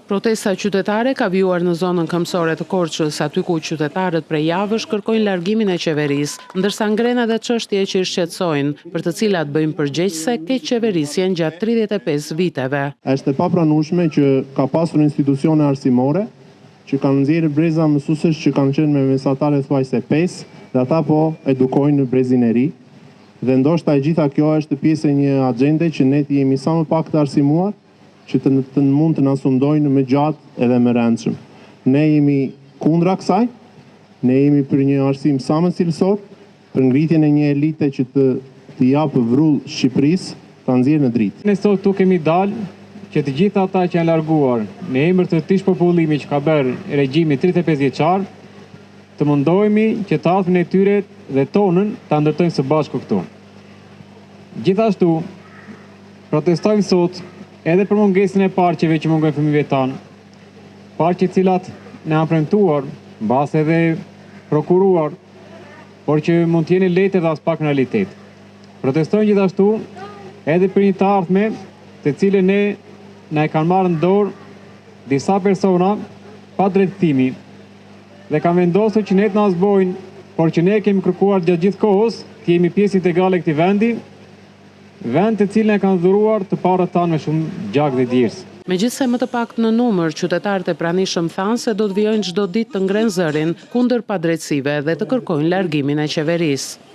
Protesta qytetare ka vjuar në zonën këmbësore të Korçës, aty ku qytetarët prej javësh kërkojnë largimin e qeverisë, ndërsa ngren edhe çështje që i shqetësojnë, për të cilat bëjnë përgjegjëse keqeverisjen gjatë 35 viteve. Është e papranueshme që ka pasur institucione arsimore që kanë nxjerrë breza mësuesësh që kanë qenë me mesatare thuajse 5 dhe ata po edukojnë në brezin e ri. Dhe ndoshta e gjitha kjo është pjesë e një agjende që ne jemi sa më pak të arsimuar, që të mund të na sundojnë më gjatë edhe më rëndshëm. Ne jemi kundra kësaj, ne jemi për një arsim sa më cilësor, për ngritjen e një elite që të japë vrull Shqipërisë, ta nxjerrë në dritë. Ne sot tu kemi dalë që të gjitha ata që janë larguar në emër të tish popullimit që ka bërë regjimi 35 vjeçar, të mundohemi që të ardhmen e tyre dhe tonën ta ndërtojmë së bashku këtu. Gjithashtu, protestojmë sot edhe për mungesën e parqeve që mungojnë fëmijëve tanë, parqe cilat ne kanë premtuar, mbas edhe prokuruar, por që mund të jeni lehtë dhe as pak në realitet. Protestojmë gjithashtu edhe për një të ardhme të cilën ne na e kanë marrë në dorë disa persona pa drejtësimi dhe kanë vendosur që ne të na zbojnë, por që ne kemi kërkuar gjatë gjithë kohës të jemi pjesë integrale e këtij vendi, vend të cilën e kanë dhuruar të parët tanë me shumë gjak dhe djersë. Megjithse më të paktën në numër, qytetarët e pranishëm thanë se do të vijojnë çdo ditë të ngrenë zërin kundër padrejtësive dhe të kërkojnë largimin e qeverisë.